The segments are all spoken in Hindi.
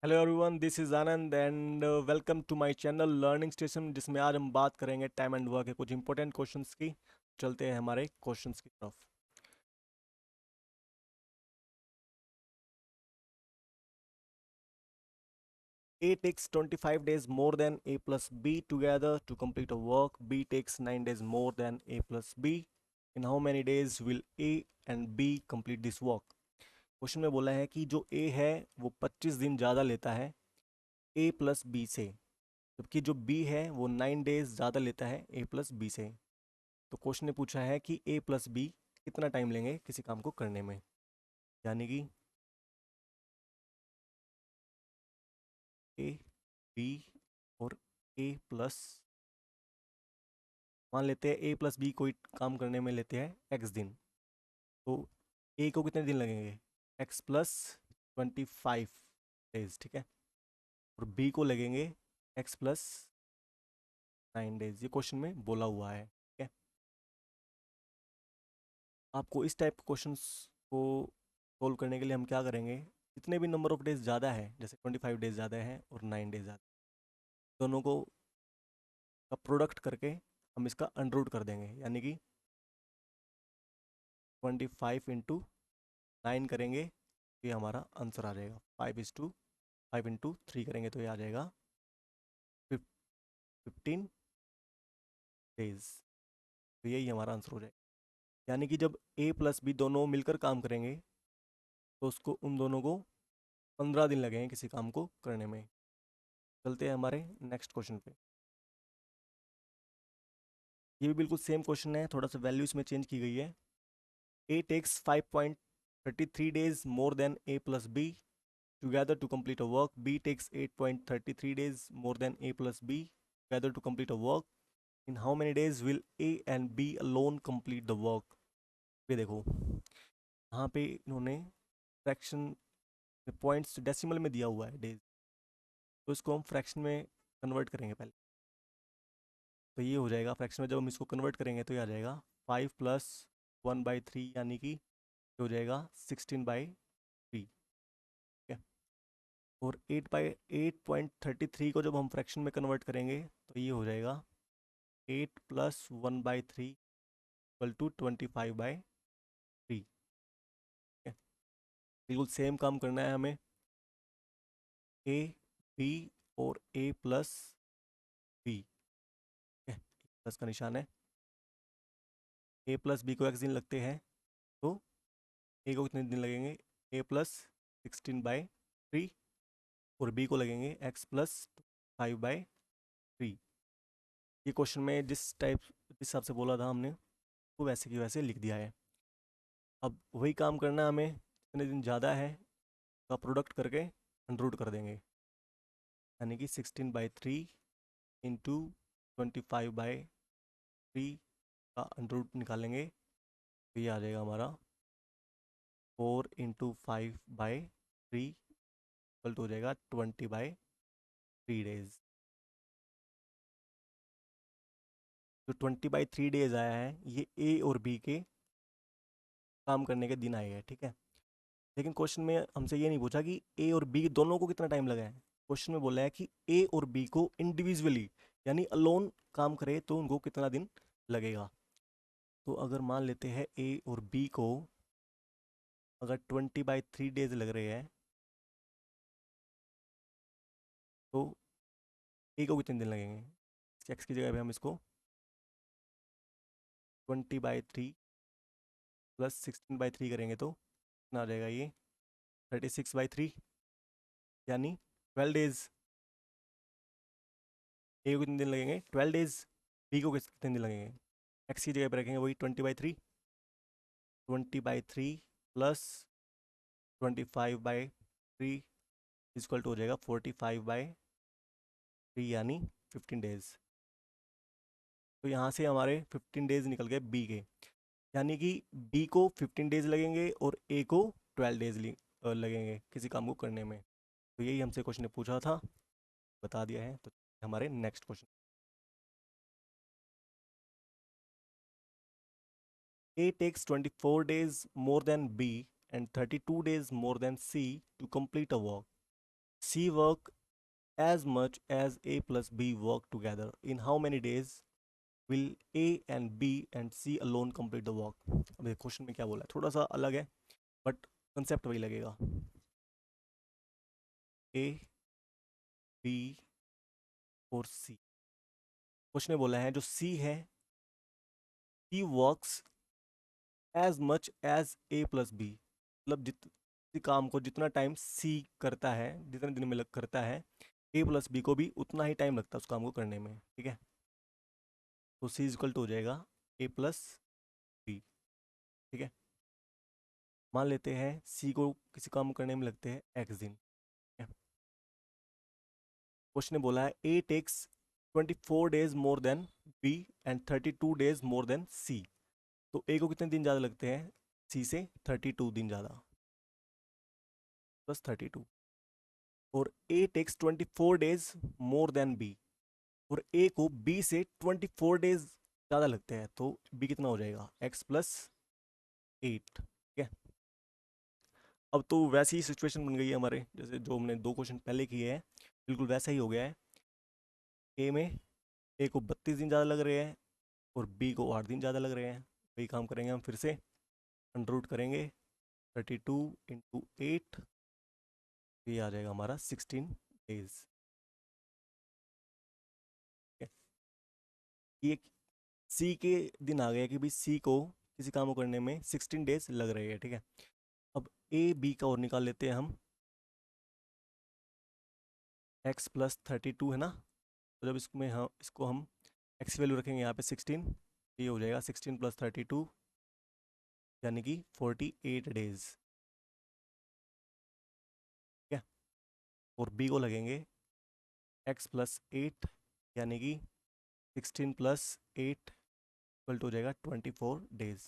Hello everyone, this is Anand and welcome to my channel learning station, जिसमें आज हम बात करेंगे टाइम एंड वर्क के कुछ इंपॉर्टेंट क्वेश्चंस की। चलते हैं हमारे क्वेश्चंस की तरफ। A takes 25 days more than A plus B together to complete a work. B takes 9 days more than A plus B. In how many days will A and B complete this work? Question में बोला है कि जो A है वो 25 दिन ज़्यादा लेता है A प्लस बी से, जबकि जो B है वो 9 डेज ज़्यादा लेता है A प्लस बी से। तो क्वेश्चन ने पूछा है कि A प्लस बी कितना टाइम लेंगे किसी काम को करने में, यानी कि ए, बी और ए प्लस, मान लेते हैं ए प्लस बी कोई काम करने में लेते हैं एक्स दिन। तो ए को कितने दिन लगेंगे, एक्स प्लस 25 डेज, ठीक है। और बी को लगेंगे एक्स प्लस 9 डेज, ये क्वेश्चन में बोला हुआ है, ठीक है। आपको इस टाइप के क्वेश्चंस को सोल्व करने के लिए हम क्या करेंगे, जितने भी नंबर ऑफ डेज ज़्यादा है, जैसे 25 डेज ज़्यादा है और 9 डेज ज़्यादा, दोनों को का प्रोडक्ट करके हम इसका अंडर कर देंगे, यानी कि 25 इंटू 9 करेंगे तो ये हमारा आंसर आ जाएगा। 5 इंटू 3 करेंगे तो ये आ जाएगा 15 डेज। तो यही हमारा आंसर हो जाएगा, यानी कि जब ए प्लस बी दोनों मिलकर काम करेंगे तो उसको उन दोनों को 15 दिन लगेंगे किसी काम को करने में। चलते हैं हमारे नेक्स्ट क्वेश्चन पे। ये भी बिल्कुल सेम क्वेश्चन है, थोड़ा सा वैल्यू इसमें चेंज की गई है। ए takes 5.33 days more than A plus B together to complete a work. B takes 8.33 days more than A plus B together to complete a work. In how many days will A and B alone complete the work? ये देखो, यहाँ पे इन्होंने फ्रैक्शन पॉइंट्स डेसिमल में दिया हुआ है डेज, तो इसको हम फ्रैक्शन में कन्वर्ट करेंगे पहले। तो ये हो जाएगा फ्रैक्शन में, जब हम इसको कन्वर्ट करेंगे तो ये आ जाएगा 5+1/3, यानी कि हो जाएगा 16/3, ठीक है। और 8/8.33 को जब हम फ्रैक्शन में कन्वर्ट करेंगे तो ये हो जाएगा 8+1/3 इक्वल टू 25/3, ठीक है। बिल्कुल सेम काम करना है हमें, ए, बी और ए प्लस बी, ठीक है। प्लस का निशान है, ए प्लस बी को एक्स दिन लगते हैं, तो ए को कितने दिन लगेंगे, ए प्लस 16/3, और बी को लगेंगे एक्स प्लस 5/3। ये क्वेश्चन में जिस हिसाब से बोला था हमने, वो वैसे की वैसे लिख दिया है। अब वही काम करना है हमें, जितने दिन ज़्यादा है का प्रोडक्ट करके अंडर कर देंगे, यानी कि 16/3 इंटू 25/3 का अंडर निकालेंगे तो ये आ जाएगा हमारा 4 इंटू 5/3 इक्वल टू हो जाएगा 20/3 डेज। जो 20/3 डेज आया है ये ए और बी के काम करने के दिन आए हैं, ठीक है। लेकिन क्वेश्चन में हमसे ये नहीं पूछा कि ए और बी दोनों को कितना टाइम लगा है। क्वेश्चन में बोला है कि ए और बी को इंडिविजुअली, यानी अलोन काम करे तो उनको कितना दिन लगेगा। तो अगर मान लेते हैं ए और बी को अगर 20/3 डेज लग रहे हैं, तो ए को कितने दिन लगेंगे। एक्स की जगह पे हम इसको 20/3 प्लस 16/3 करेंगे तो कितना आ जाएगा, ये 36/3, यानी 12 डेज। ए को कितने दिन लगेंगे, 12 डेज। बी को कितने दिन लगेंगे, एक्स की जगह पर रखेंगे वही 20/3, 20/3 प्लस 25/3 इक्वल टू हो जाएगा 45/3, यानी 15 डेज। तो यहाँ से हमारे 15 डेज निकल गए बी के, यानी कि बी को 15 डेज लगेंगे और ए को 12 डेज लगेंगे किसी काम को करने में। तो यही हमसे क्वेश्चन ने पूछा था, बता दिया है। तो हमारे next question, A takes 24 days more than B and 32 days more than C to complete a work. See work as much as A plus B work together. In how many days will A and B and C alone complete the work? अब ये क्वेश्चन में क्या बोला है, थोड़ा सा अलग है बट कंसेप्ट वही लगेगा. A, B और C. क्वेश्चन में बोला है जो C है, C works as much as A plus B. मतलब जिस काम को जितना टाइम C करता है, जितने दिन में करता है, A प्लस B को भी उतना ही टाइम लगता है उस काम को करने में. ठीक है, तो C इक्वल टू हो जाएगा A प्लस B. ठीक है, मान लेते हैं C को किसी काम करने में लगते हैं x दिन. क्वेश्चन ने बोला है A takes 24 days more than B and 32 days more than C. तो A को कितने दिन ज़्यादा लगते हैं C से? 32 दिन ज़्यादा प्लस 32. और A takes 24 days more than B, और A को B से 24 डेज ज़्यादा लगते हैं, तो B कितना हो जाएगा? x plus 8. ठीक है, अब तो वैसी ही सिचुएशन बन गई है हमारे, जैसे जो हमने दो क्वेश्चन पहले किए हैं, बिल्कुल वैसा ही हो गया है. ए में ए को 32 दिन ज़्यादा लग रहे हैं और बी को 8 दिन ज़्यादा लग रहे हैं. वही काम करेंगे हम फिर से, अंडर रूट करेंगे 32 इंटू 8, ये आ जाएगा हमारा 16 डेज. ये सी के दिन आ गया कि भाई सी को किसी काम को करने में 16 डेज लग रहे हैं. ठीक है, अब ए बी का और निकाल लेते हैं हम. x प्लस 32 है ना, तो जब इसमें हम इसको हम x वैल्यू रखेंगे यहाँ पे 16, ये हो जाएगा 16 प्लस 32 यानी कि 48 डेज. ठीक है, और b को लगेंगे x प्लस 8 यानी कि 16 प्लस 8 इक्वल टू हो जाएगा 24 डेज.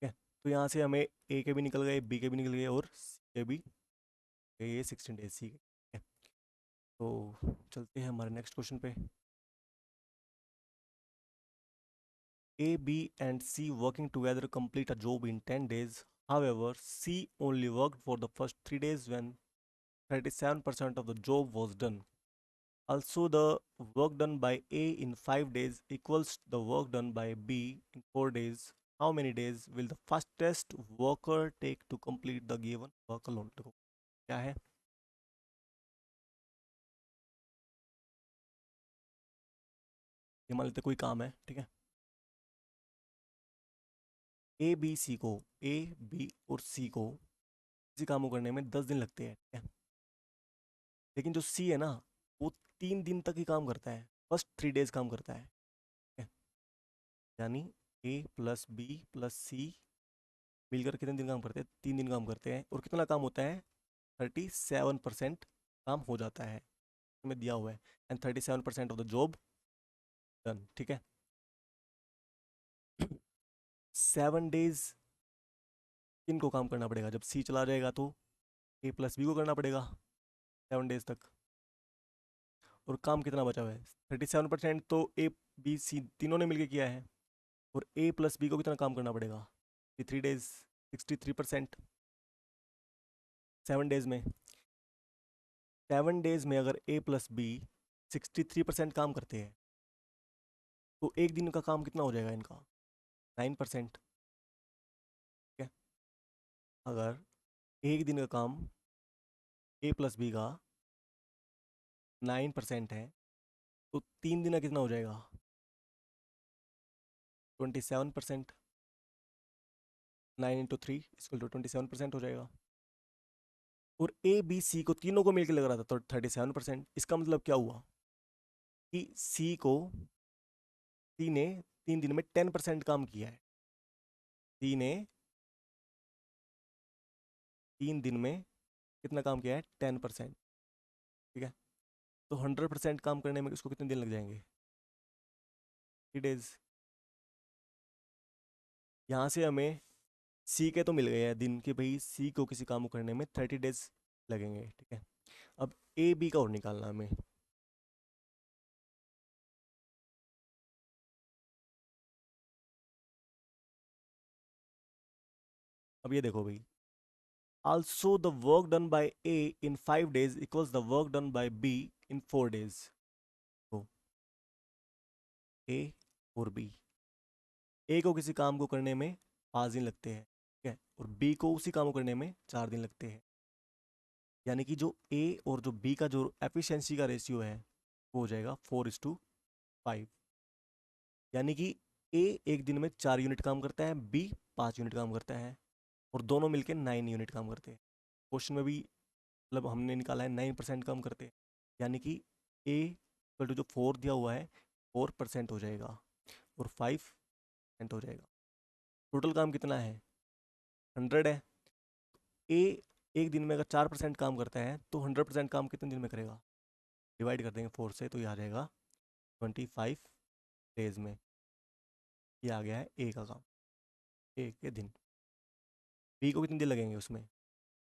ठीक है, तो यहाँ से हमें a के भी निकल गए, b के भी निकल गए और c के भी, ये 16 डेज सी के. तो चलते हैं हमारे नेक्स्ट क्वेश्चन पे. A, B and C working together complete a job in 10 days. However, C only worked for the first 3 days when 37% of the job was done. Also, the work done by A in 5 days equals the work done by B in 4 days. How many days will the fastest worker take to complete the given work alone? देखो क्या है, ये मान लेते कोई काम है. ठीक है, ए बी सी को, ए बी और सी को किसी काम को करने में 10 दिन लगते हैं. ठीक है, लेकिन जो सी है ना, वो 3 दिन तक ही काम करता है, फर्स्ट 3 डेज काम करता है. ठीक है, यानी ए प्लस बी प्लस सी मिलकर कितने दिन काम करते हैं? 3 दिन काम करते हैं. और कितना काम होता है? 37% काम हो जाता है, में दिया हुआ है. And 37% of the job done. ठीक है, 7 डेज किनको काम करना पड़ेगा? जब सी चला जाएगा तो ए प्लस बी को करना पड़ेगा 7 डेज तक. और काम कितना बचा हुआ है? 37% तो ए बी सी तीनों ने मिलकर किया है. और ए प्लस बी को कितना काम करना पड़ेगा? 3 डेज, 63%. 7 डेज में, 7 डेज में अगर ए प्लस बी 63% काम करते हैं, तो एक दिन का काम कितना हो जाएगा इनका? 9%. ठीक है, अगर एक दिन का काम ए प्लस बी का 9% है, तो 3 दिन का कितना हो जाएगा? 27%. 9 × 3 इसको तो 27% हो जाएगा. और ए बी सी को तीनों को मिलकर लग रहा था तो 37%. इसका मतलब क्या हुआ कि सी ने 3 दिन में 10% काम किया है. सी ने 3 दिन में कितना काम किया है? 10%. ठीक है, तो 100% काम करने में इसको कितने दिन लग जाएंगे? 3 डेज. यहाँ से हमें सी के तो मिल गए हैं दिन कि भाई सी को किसी काम को करने में 30 डेज लगेंगे. ठीक है, अब ए बी का और निकालना हमें. अब ये देखो भाई, Also, the work done by A in 5 days equals the work done by B in 4 days. तो A और B, A को किसी काम को करने में 5 दिन लगते हैं, ठीक है, और B को उसी काम को करने में 4 दिन लगते हैं। यानी कि जो A और जो B का जो एफिशिएंसी का रेशियो है वो हो जाएगा 4:5। यानी कि A एक दिन में 4 यूनिट काम करता है, B 5 यूनिट काम करता है, और दोनों मिलकर 9 यूनिट काम करते हैं। क्वेश्चन में भी मतलब हमने निकाला है 9% काम करते हैं, यानी कि A इक्वल टू जो 4 दिया हुआ है 4% हो जाएगा और 5% हो जाएगा। टोटल काम कितना है? 100 है। A एक दिन में अगर 4% काम करता है तो 100% काम कितने दिन में करेगा? डिवाइड कर देंगे 4 से तो ये आ जाएगा 25 डेज में। ये आ गया है A का काम, A के दिन। B को कितने दिन लगेंगे उसमें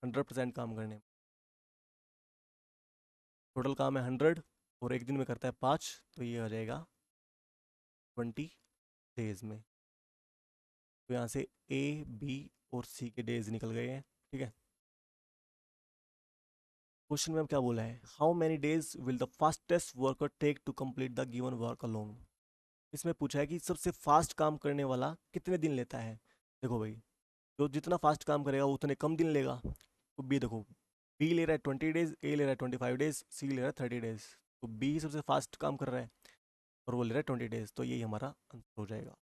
100% काम करने में? टोटल काम है 100 और एक दिन में करता है 5, तो ये आ जाएगा 20 डेज में। तो यहाँ से A, B और C के डेज निकल गए हैं, ठीक है। क्वेश्चन में क्या बोला है? How many days will the fastest worker take to complete the given work alone? इसमें पूछा है कि सबसे फास्ट काम करने वाला कितने दिन लेता है। देखो भाई, जो जितना फास्ट काम करेगा वो उतने कम दिन लेगा। तो बी देखो, बी ले रहा है 20 डेज, ए ले रहा है 25 डेज, सी ले रहा है 30 डेज। तो बी सबसे फास्ट काम कर रहा है और वो ले रहा है 20 डेज, तो यही हमारा आंसर हो जाएगा।